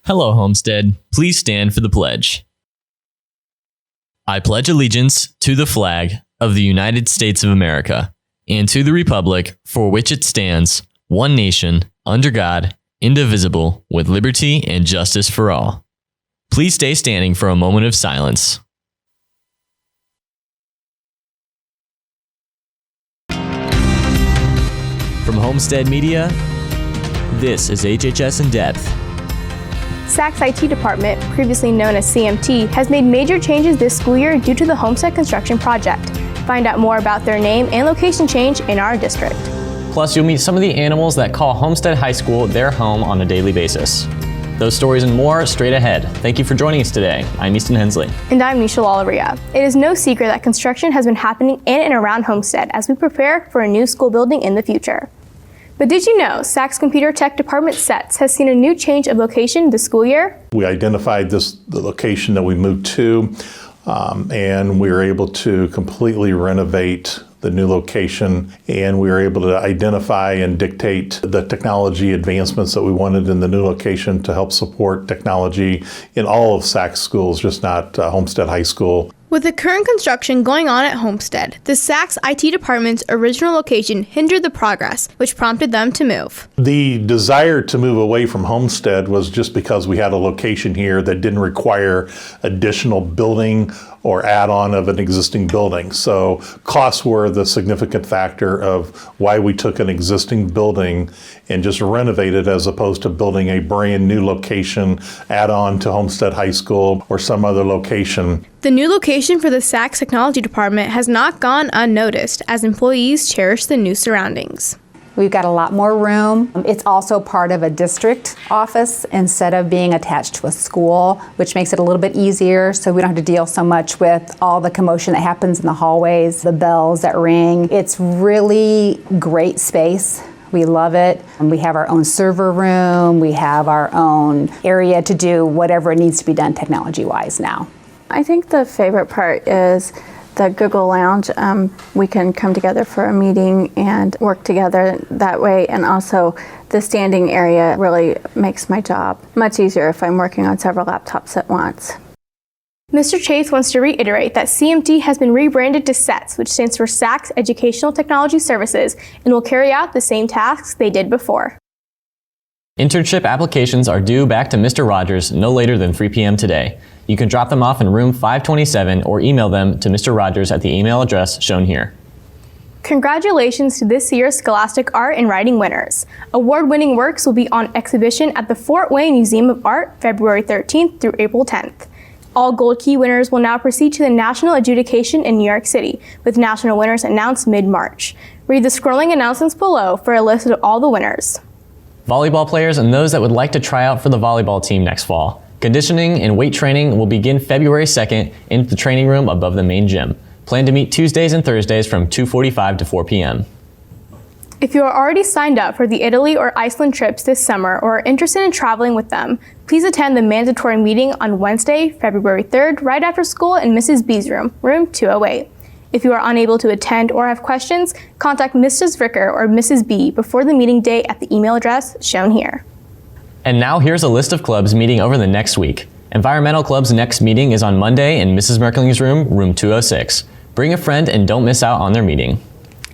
Hello, Homestead. Please stand for the pledge. I pledge allegiance to the flag of the United States of America and to the republic for which it stands, one nation, under God, indivisible, with liberty and justice for all. Please stay standing for a moment of silence. From Homestead Media, this is HHS In Depth. SAC's IT department, previously known as CMT, has made major changes this school year due to the Homestead construction project. Find out more about their name and location change in our district. Plus, you'll meet some of the animals that call Homestead High School their home on a daily basis. Those stories and more straight ahead. Thank you for joining us today. I'm Easton Hensley. And I'm Nisha Lalaria. It is no secret that construction has been happening in and around Homestead as we prepare for a new school building in the future. But did you know SAC's Computer Tech Department SETS has seen a new change of location this school year? We identified the location that we moved to, and we were able to completely renovate the new location, and we were able to identify and dictate the technology advancements that we wanted in the new location to help support technology in all of SAC's schools, just not Homestead High School. With the current construction going on at Homestead, the SAC's IT department's original location hindered the progress, which prompted them to move. The desire to move away from Homestead was just because we had a location here that didn't require additional building or add-on of an existing building. So costs were the significant factor of why we took an existing building and just renovated as opposed to building a brand new location, add-on to Homestead High School or some other location. The new location for the SAC's technology department has not gone unnoticed as employees cherish the new surroundings. We've got a lot more room. It's also part of a district office instead of being attached to a school, which makes it a little bit easier so we don't have to deal so much with all the commotion that happens in the hallways, the bells that ring. It's really great space. We love it. We have our own server room. We have our own area to do whatever it needs to be done technology-wise now. I think the favorite part is the Google Lounge. We can come together for a meeting and work together that way, and also the standing area really makes my job much easier if I'm working on several laptops at once. Mr. Chase wants to reiterate that CMT has been rebranded to SETS, which stands for SAC's Educational Technology Services, and will carry out the same tasks they did before. Internship applications are due back to Mr. Rogers no later than 3 p.m. today. You can drop them off in room 527 or email them to Mr. Rogers at the email address shown here. Congratulations to this year's Scholastic Art and Writing winners. Award-winning works will be on exhibition at the Fort Wayne Museum of Art February 13th through April 10th. All Gold Key winners will now proceed to the national adjudication in New York City, with national winners announced mid-March. Read the scrolling announcements below for a list of all the winners. Volleyball players and those that would like to try out for the volleyball team next fall. Conditioning and weight training will begin February 2nd in the training room above the main gym. Plan to meet Tuesdays and Thursdays from 2:45 to 4 p.m. If you are already signed up for the Italy or Iceland trips this summer or are interested in traveling with them, please attend the mandatory meeting on Wednesday, February 3rd, right after school in Mrs. B's room, room 208. If you are unable to attend or have questions, contact Mrs. Ricker or Mrs. B before the meeting day at the email address shown here. And now here's a list of clubs meeting over the next week. Environmental Club's next meeting is on Monday in Mrs. Merkling's room, room 206. Bring a friend and don't miss out on their meeting.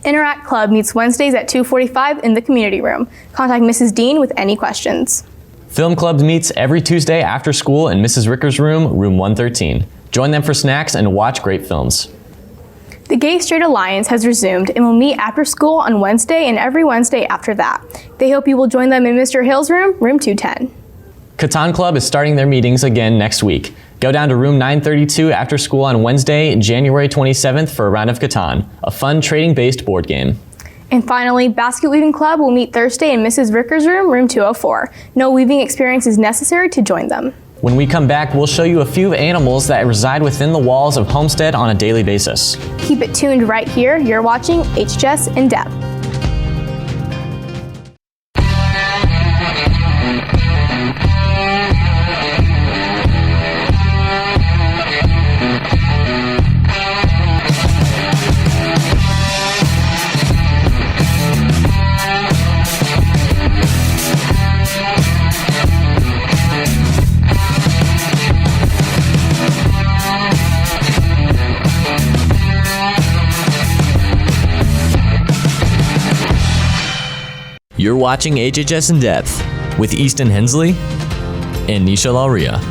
Interact Club meets Wednesdays at 2:45 in the community room. Contact Mrs. Dean with any questions. Film Club meets every Tuesday after school in Mrs. Ricker's room, room 113. Join them for snacks and watch great films. The Gay Straight Alliance has resumed and will meet after school on Wednesday and every Wednesday after that. They hope you will join them in Mr. Hill's room, room 210. Catan Club is starting their meetings again next week. Go down to room 932 after school on Wednesday, January 27th for a round of Catan, a fun trading-based board game. And finally, Basket Weaving Club will meet Thursday in Mrs. Ricker's room, room 204. No weaving experience is necessary to join them. When we come back, we'll show you a few animals that reside within the walls of Homestead on a daily basis. Keep it tuned right here. You're watching HHS In Depth. You're watching HHS In Depth with Easton Hensley and Nisha Lalria.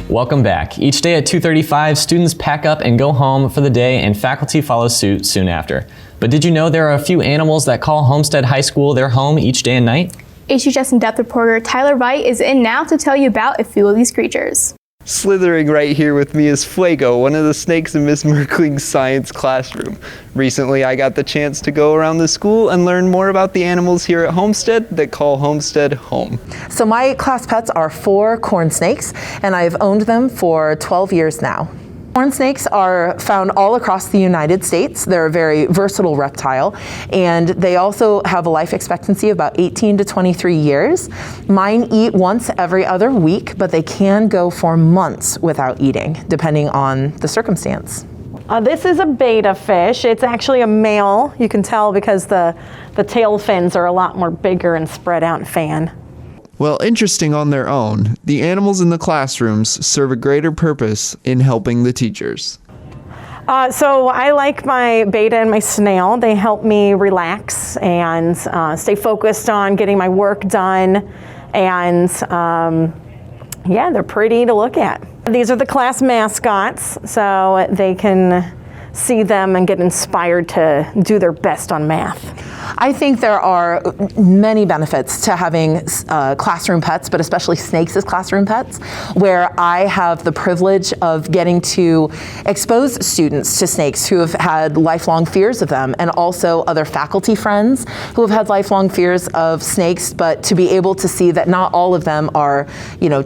Welcome back. Each day at 2:35, students pack up and go home for the day, and faculty follow suit soon after. But did you know there are a few animals that call Homestead High School their home each day and night? HHS In Depth reporter Tyler Veit is in now to tell you about a few of these creatures. Slithering right here with me is Flago, one of the snakes in Miss Merkling's science classroom. Recently, I got the chance to go around the school and learn more about the animals here at Homestead that call Homestead home. So my class pets are 4 corn snakes, and I've owned them for 12 years now. Corn snakes are found all across the United States. They're a very versatile reptile, and they also have a life expectancy of about 18 to 23 years. Mine eat once every other week, but they can go for months without eating, depending on the circumstance. This is a betta fish. It's actually a male. You can tell because the tail fins are a lot more bigger and spread out and fan. Well, interesting on their own, the animals in the classrooms serve a greater purpose in helping the teachers. So I like my betta and my snail. They help me relax and stay focused on getting my work done. And yeah, they're pretty to look at. These are the class mascots, so they can see them and get inspired to do their best on math. I think there are many benefits to having classroom pets, but especially snakes as classroom pets, where I have the privilege of getting to expose students to snakes who have had lifelong fears of them, and also other faculty friends who have had lifelong fears of snakes, but to be able to see that not all of them are,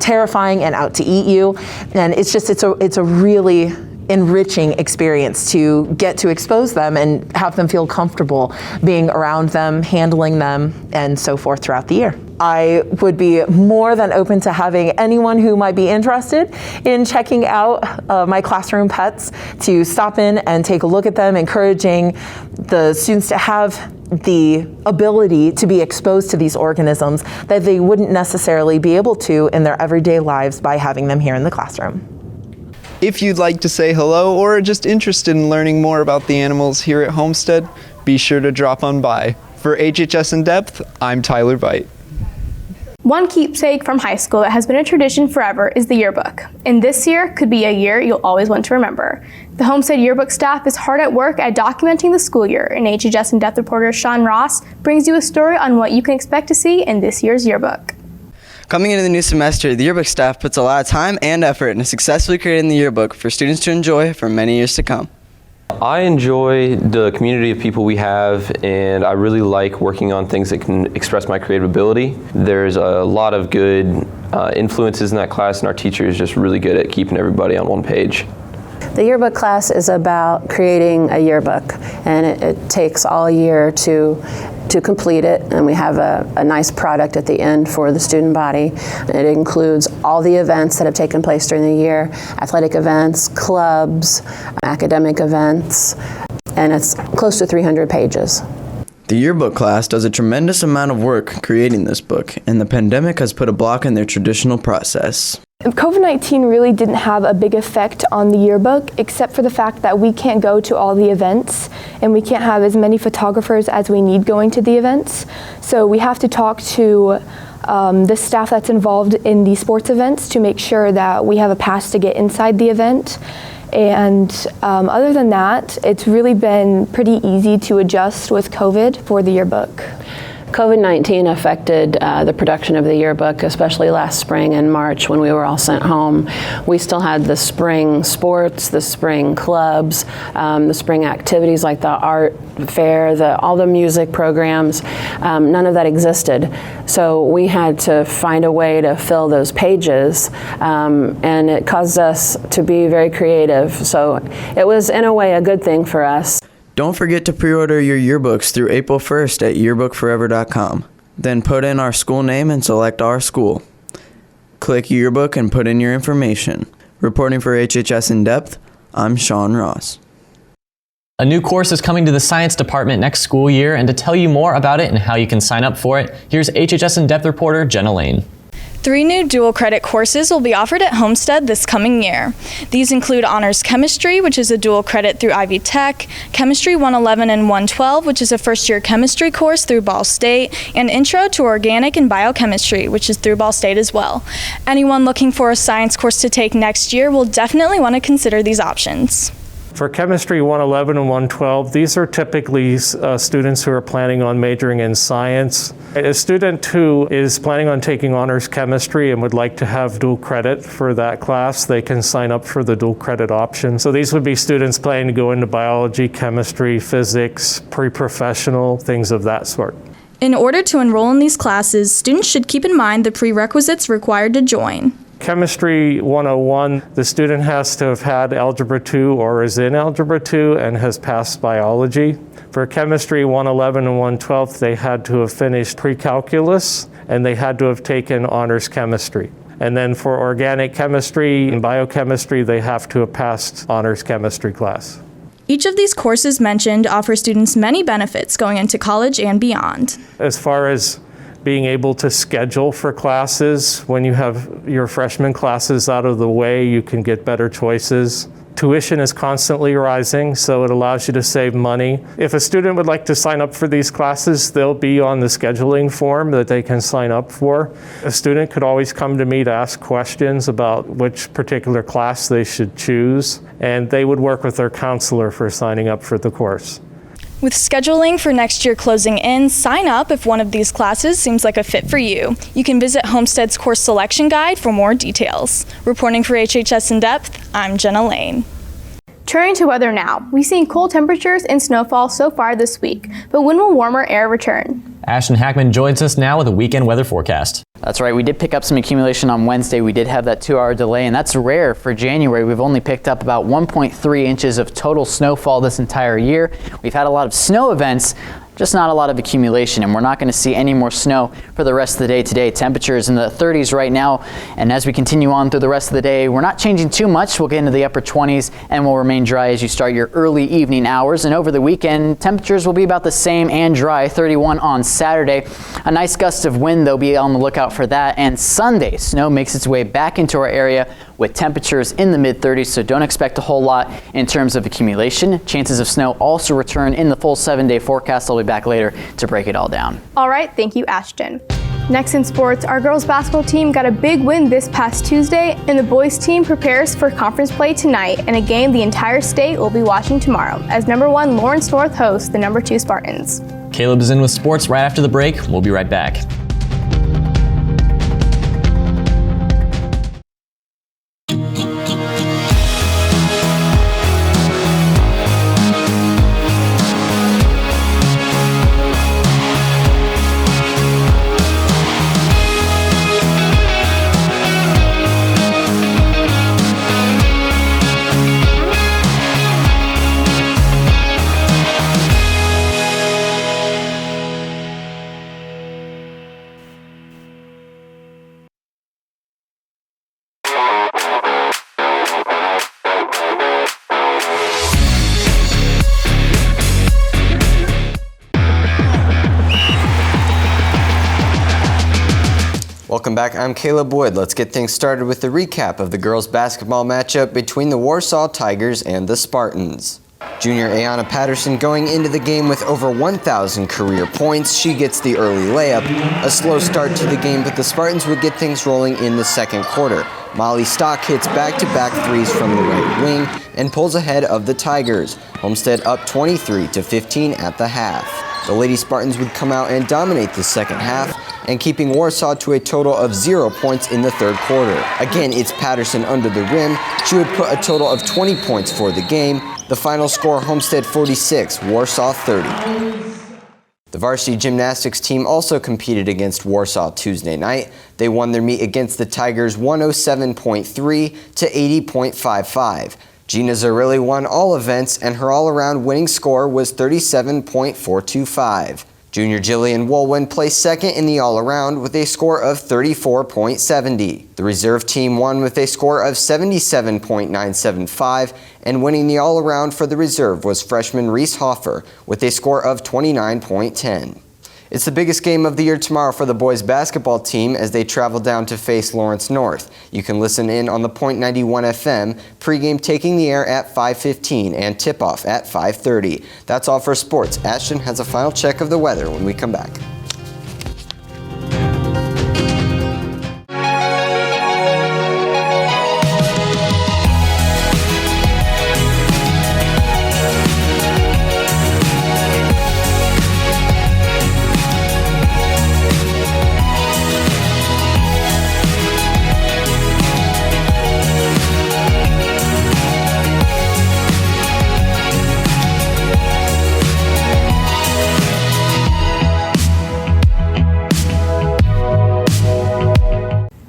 terrifying and out to eat you. And it's a really enriching experience to get to expose them and have them feel comfortable being around them, handling them, and so forth throughout the year. I would be more than open to having anyone who might be interested in checking out my classroom pets to stop in and take a look at them, encouraging the students to have the ability to be exposed to these organisms that they wouldn't necessarily be able to in their everyday lives by having them here in the classroom. If you'd like to say hello or are just interested in learning more about the animals here at Homestead, be sure to drop on by. For HHS In Depth, I'm Tyler Veit. One keepsake from high school that has been a tradition forever is the yearbook. And this year could be a year you'll always want to remember. The Homestead Yearbook staff is hard at work at documenting the school year, and HHS In Depth reporter Sean Ross brings you a story on what you can expect to see in this year's yearbook. Coming into the new semester, the yearbook staff puts a lot of time and effort into successfully creating the yearbook for students to enjoy for many years to come. I enjoy the community of people we have, and I really like working on things that can express my creative ability. There's a lot of good influences in that class, and our teacher is just really good at keeping everybody on one page. The yearbook class is about creating a yearbook, and it takes all year to complete it, and we have a nice product at the end for the student body. It includes all the events that have taken place during the year, athletic events, clubs, academic events, and it's close to 300 pages. The yearbook class does a tremendous amount of work creating this book, and the pandemic has put a block in their traditional process. COVID-19 really didn't have a big effect on the yearbook, except for the fact that we can't go to all the events and we can't have as many photographers as we need going to the events. So we have to talk to the staff that's involved in the sports events to make sure that we have a pass to get inside the event. And other than that, it's really been pretty easy to adjust with COVID for the yearbook. COVID-19 affected the production of the yearbook, especially last spring and March when we were all sent home. We still had the spring sports, the spring clubs, the spring activities like the art fair, all the music programs. None of that existed. So we had to find a way to fill those pages, and it caused us to be very creative. So it was, in a way, a good thing for us. Don't forget to pre-order your yearbooks through April 1st at yearbookforever.com. Then put in our school name and select our school. Click yearbook and put in your information. Reporting for HHS In Depth, I'm Sean Ross. A new course is coming to the science department next school year, and to tell you more about it and how you can sign up for it, here's HHS In Depth reporter Jenna Lane. 3 new dual credit courses will be offered at Homestead this coming year. These include Honors Chemistry, which is a dual credit through Ivy Tech, Chemistry 111 and 112, which is a first-year chemistry course through Ball State, and Intro to Organic and Biochemistry, which is through Ball State as well. Anyone looking for a science course to take next year will definitely want to consider these options. For Chemistry 111 and 112, these are typically students who are planning on majoring in science. A student who is planning on taking honors chemistry and would like to have dual credit for that class, they can sign up for the dual credit option. So these would be students planning to go into biology, chemistry, physics, pre-professional, things of that sort. In order to enroll in these classes, students should keep in mind the prerequisites required to join. Chemistry 101, the student has to have had Algebra 2 or is in Algebra 2 and has passed biology. For Chemistry 111 and 112, they had to have finished pre-calculus and they had to have taken honors chemistry. And then for organic chemistry and biochemistry, they have to have passed honors chemistry class. Each of these courses mentioned offer students many benefits going into college and beyond. As far as being able to schedule for classes, when you have your freshman classes out of the way, you can get better choices. Tuition is constantly rising, so it allows you to save money. If a student would like to sign up for these classes, they'll be on the scheduling form that they can sign up for. A student could always come to me to ask questions about which particular class they should choose, and they would work with their counselor for signing up for the course. With scheduling for next year closing in, sign up if one of these classes seems like a fit for you. You can visit Homestead's course selection guide for more details. Reporting for HHS In Depth, I'm Jenna Lane. Turning to weather now, we've seen cold temperatures and snowfall so far this week, but when will warmer air return? Ashton Hackman joins us now with a weekend weather forecast. That's right, we did pick up some accumulation on Wednesday. We did have that 2-hour delay, and that's rare for January. We've only picked up about 1.3 inches of total snowfall this entire year. We've had a lot of snow events, just not a lot of accumulation, and we're not going to see any more snow for the rest of the day today. Temperatures in the 30s right now, and as we continue on through the rest of the day, we're not changing too much. We'll get into the upper 20s and will remain dry as you start your early evening hours. And over the weekend, temperatures will be about the same and dry, 31 on Saturday. A nice gust of wind, though, be on the lookout for that. And Sunday, snow makes its way back into our area with temperatures in the mid-30s, so don't expect a whole lot in terms of accumulation. Chances of snow also return in the full 7-day forecast. I'll be back later to break it all down. All right, thank you, Ashton. Next in sports, our girls basketball team got a big win this past Tuesday, and the boys team prepares for conference play tonight and a game the entire state will be watching tomorrow as number 1 Lawrence North hosts the number 2 Spartans. Caleb is in with sports right after the break. We'll be right back. Welcome back, I'm Caleb Wood. Let's get things started with the recap of the girls basketball matchup between the Warsaw Tigers and the Spartans. Junior Ayanna Patterson going into the game with over 1,000 career points. She gets the early layup. A slow start to the game, but the Spartans would get things rolling in the second quarter. Molly Stock hits back-to-back threes from the right wing and pulls ahead of the Tigers. Homestead up 23-15 at the half. The Lady Spartans would come out and dominate the second half, and keeping Warsaw to a total of 0 points in the third quarter. Again, it's Patterson under the rim. She would put a total of 20 points for the game. The final score, Homestead 46, Warsaw 30. The varsity gymnastics team also competed against Warsaw Tuesday night. They won their meet against the Tigers 107.3 to 80.55. Gina Zarilli won all events, and her all-around winning score was 37.425. Junior Jillian Woolwin placed second in the all-around with a score of 34.70. The reserve team won with a score of 77.975, and winning the all-around for the reserve was freshman Reese Hoffer with a score of 29.10. It's the biggest game of the year tomorrow for the boys basketball team as they travel down to face Lawrence North. You can listen in on the Point 91 FM, pregame taking the air at 5:15 and tip-off at 5:30. That's all for sports. Ashton has a final check of the weather when we come back.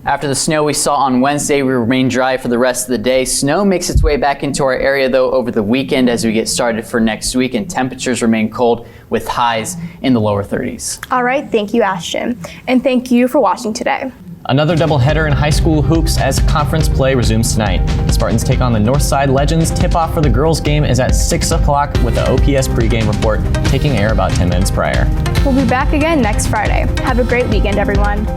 After the snow we saw on Wednesday, we remain dry for the rest of the day. Snow makes its way back into our area though over the weekend as we get started for next week, and temperatures remain cold with highs in the lower 30s. All right, thank you, Ashton. And thank you for watching today. Another doubleheader in high school hoops as conference play resumes tonight. The Spartans take on the Northside Legends. Tip-off for the girls' game is at 6 o'clock with the OPS pregame report taking air about 10 minutes prior. We'll be back again next Friday. Have a great weekend, everyone.